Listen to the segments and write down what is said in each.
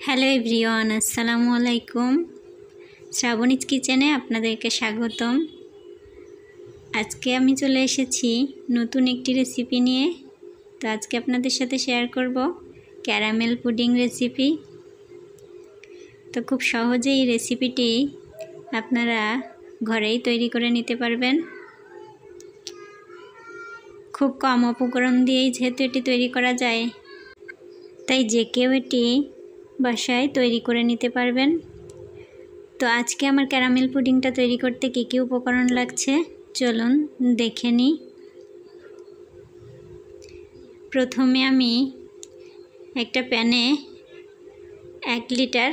Hello everyone, আসসালামু আলাইকুম। শ্রাবণীজ কিচেনে আপনাদেরকে স্বাগতম। আজকে আমি চলে এসেছি নতুন একটি রেসিপি নিয়ে। তো আজকে আপনাদের সাথে শেয়ার করব ক্যারামেল পুডিং রেসিপি। তো খুব সহজেই এই রেসিপিটি আপনারা ঘরেই তৈরি করে নিতে পারবেন। খুব কম উপকরণ দিয়েই যেহেতু এটি তৈরি করা যায়, তাই যে কেউ এটি বাসায় তৈরি করে নিতে পারবেন। তো আজকে আমার ক্যারামেল পুডিংটা তৈরি করতে কী কী উপকরণ লাগছে চলুন দেখে নিই। প্রথমে আমি একটা প্যানে 1 লিটার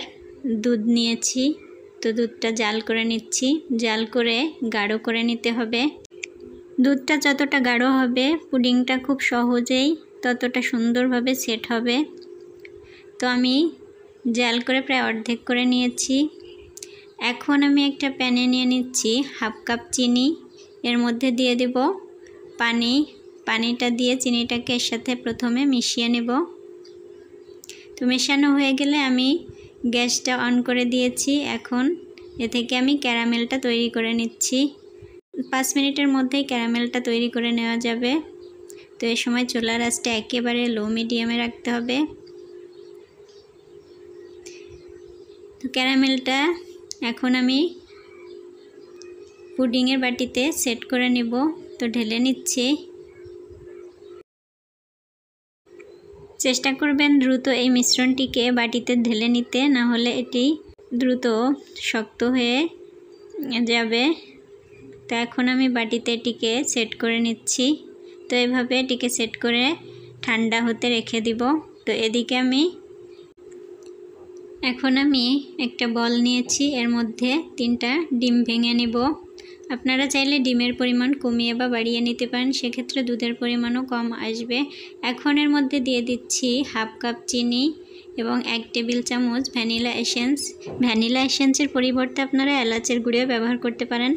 দুধ নিয়েছি। তো দুধটা জাল করে নিচ্ছি। জাল করে গাঢ় করে নিতে হবে। দুধটা যতটা গাঢ় হবে পুডিংটা খুব সহজেই ততটা সুন্দরভাবে সেট হবে। তো আমি জাল করে প্রায় অর্ধেক করে নিয়েছি। এখন আমি একটা প্যানে নিয়ে নিচ্ছি 1/2 কাপ চিনি। এর মধ্যে দিয়ে দেব পানি। পানিটা দিয়ে চিনিটাকে এর সাথে প্রথমে মিশিয়ে নেব। তো মেশানো হয়ে গেলে আমি গ্যাসটা অন করে দিয়েছি। এখন এ থেকে আমি ক্যারামেলটা তৈরি করে নিচ্ছি। 5 মিনিটের মধ্যেই ক্যারামেলটা তৈরি করে নেওয়া যাবে। তো এই সময় চুলার আঁচটা একেবারে লো মিডিয়ামে রাখতে হবে। তো ক্যারামেলটা এখন আমি পুডিংয়ের বাটিতে সেট করে নেব। তো ঢেলে নিচ্ছি। চেষ্টা করবেন দ্রুত এই মিশ্রণটিকে বাটিতে ঢেলে নিতে, না হলে এটি দ্রুত শক্ত হয়ে যাবে। তো এখন আমি বাটিতে এটিকে সেট করে নিচ্ছি। তো এভাবে এটিকে সেট করে ঠান্ডা হতে রেখে দিব। তো এদিকে এখন আমি একটা বল নিয়েছি। এর মধ্যে 3টা ডিম ভেঙে নেব। আপনারা চাইলে ডিমের পরিমাণ কমিয়ে বা বাড়িয়ে নিতে পারেন, সেক্ষেত্রে দুধের পরিমাণও কম আসবে। এখন এর মধ্যে দিয়ে দিচ্ছি 1/2 কাপ চিনি এবং 1 টেবিল চামচ ভ্যানিলা এসেন্স। ভ্যানিলা এসেন্সের পরিবর্তে আপনারা এলাচের গুঁড়িও ব্যবহার করতে পারেন।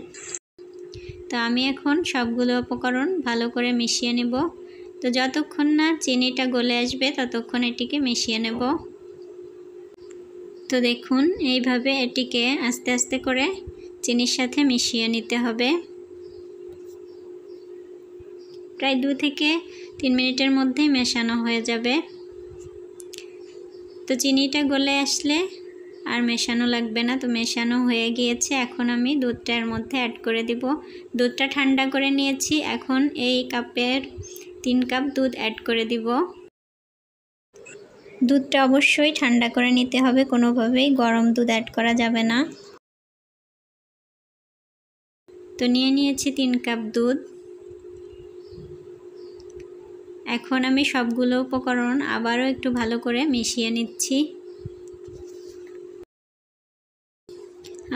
তো আমি এখন সবগুলো উপকরণ ভালো করে মিশিয়ে নেব। তো যতক্ষণ না চিনিটা গলে আসবে ততক্ষণ এটিকে মিশিয়ে নেব। তো দেখুন এইভাবে এটিকে আস্তে আস্তে করে চিনির সাথে মিশিয়ে নিতে হবে। প্রায় 2 থেকে 3 মিনিটের মধ্যেই মেশানো হয়ে যাবে। তো চিনিটা গলে আসলে আর মেশানো লাগবে না। তো মেশানো হয়ে গিয়েছে। এখন আমি দুধটা এর মধ্যে অ্যাড করে দিব। দুধটা ঠান্ডা করে নিয়েছি। এখন এই কাপের 3 কাপ দুধ অ্যাড করে দিব। দুধটা অবশ্যই ঠান্ডা করে নিতে হবে, কোনোভাবেই গরম দুধ অ্যাড করা যাবে না। তো নিয়ে নিয়েছি 3 কাপ দুধ। এখন আমি সবগুলো উপকরণ আবারও একটু ভালো করে মিশিয়ে নিচ্ছি।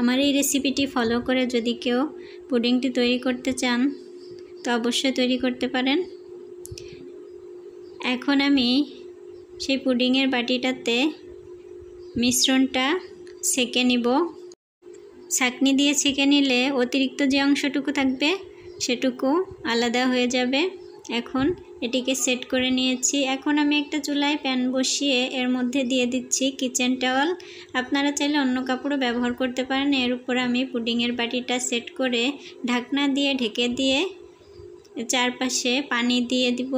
আমার এই রেসিপিটি ফলো করে যদি কেউ পুডিংটি তৈরি করতে চান তো অবশ্যই তৈরি করতে পারেন। এখন আমি সেই পুডিংয়ের বাটিটাতে মিশ্রণটা সেঁকে নিব। ছাঁকনি দিয়ে ছেঁকে নিলে অতিরিক্ত যে অংশটুকু থাকবে সেটুকু আলাদা হয়ে যাবে। এখন এটিকে সেট করে নিয়েছি। এখন আমি একটা চুলায় প্যান বসিয়ে এর মধ্যে দিয়ে দিচ্ছি কিচেন টাওয়াল। আপনারা চাইলে অন্য কাপড়ও ব্যবহার করতে পারেন। এর উপর আমি পুডিংয়ের বাটিটা সেট করে ঢাকনা দিয়ে ঢেকে দিয়ে চারপাশে পানি দিয়ে দিব।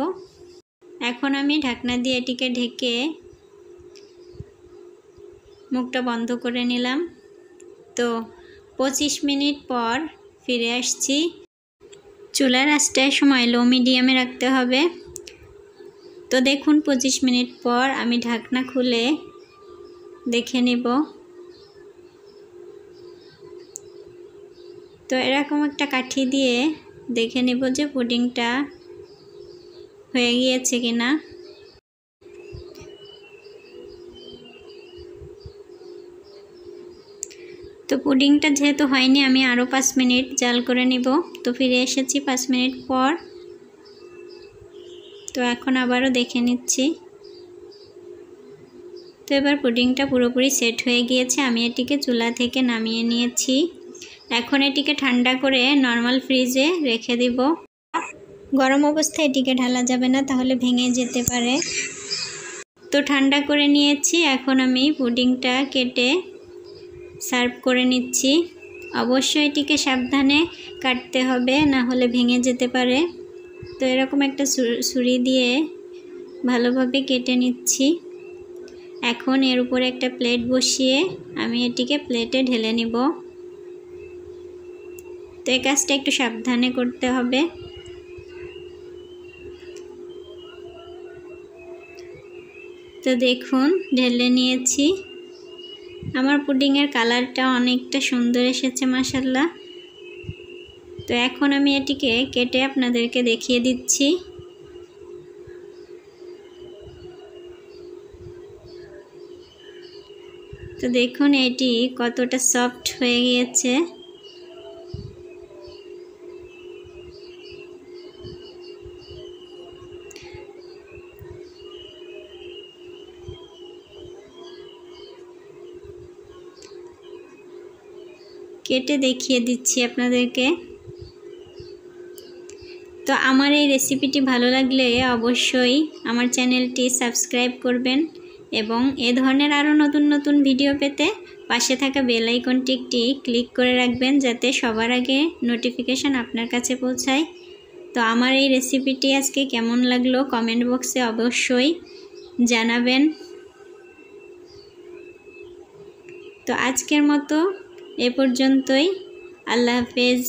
এখন আমি ঢাকনা দিয়ে এটিকে ঢেকে মুখটা বন্ধ করে নিলাম। তো 25 মিনিট পর ফিরে আসছি। চুলার আঁচটা সময় লো মিডিয়ামে রাখতে হবে। তো দেখুন 25 মিনিট পর আমি ঢাকনা খুলে দেখে নেব। তো এরকম একটা কাঠি দিয়ে দেখে নেব যে পুডিংটা হয়ে গিয়েছে কিনা। তো পুডিংটা যেহেতু হয়নি আমি আরও 5 মিনিট জাল করে নিব। তো ফিরে এসেছি 5 মিনিট পর। তো এখন আবারও দেখে নিচ্ছি। তো এবার পুডিংটা পুরোপুরি সেট হয়ে গিয়েছে। আমি এটিকে চুলা থেকে নামিয়ে নিয়েছি। এখন এটিকে ঠান্ডা করে নর্মাল ফ্রিজে রেখে দিব। গরম অবস্থায় এটিকে ঢালা যাবে না, তাহলে ভেঙে যেতে পারে। তো ঠান্ডা করে নিয়েছি। এখন আমি পুডিংটা কেটে সার্ভ করে নিচ্ছি। অবশ্যই এটিকে সাবধানে কাটতে হবে, না হলে ভেঙে যেতে পারে। তো এরকম একটা ছুরি দিয়ে ভালোভাবে কেটে নিচ্ছি। এখন এর উপরে একটা প্লেট বসিয়ে আমি এটিকে প্লেটে ঢেলে নিব। তো এই কাজটা একটু সাবধানে করতে হবে। তো দেখুন ঢেলে নিয়েছি। আমার পুডিংয়ের কালারটা অনেকটা সুন্দর এসেছে মাশাআল্লাহ। তো এখন আমি এটিকে কেটে আপনাদেরকে দেখিয়ে দিচ্ছি। তো দেখুন এটি কতটা সফট হয়ে গিয়েছে। কেটে দেখিয়ে দিচ্ছি আপনাদেরকে। তো আমার এই রেসিপিটি ভালো লাগলে অবশ্যই আমার চ্যানেলটি সাবস্ক্রাইব করবেন এবং এ ধরনের আরও নতুন নতুন ভিডিও পেতে পাশে থাকা বেল আইকনটি একটি ক্লিক করে রাখবেন, যাতে সবার আগে নোটিফিকেশান আপনার কাছে পৌঁছায়। তো আমার এই রেসিপিটি আজকে কেমন লাগলো কমেন্ট বক্সে অবশ্যই জানাবেন। তো আজকের মতো এ পর্যন্তই। আল্লাহ হাফেজ।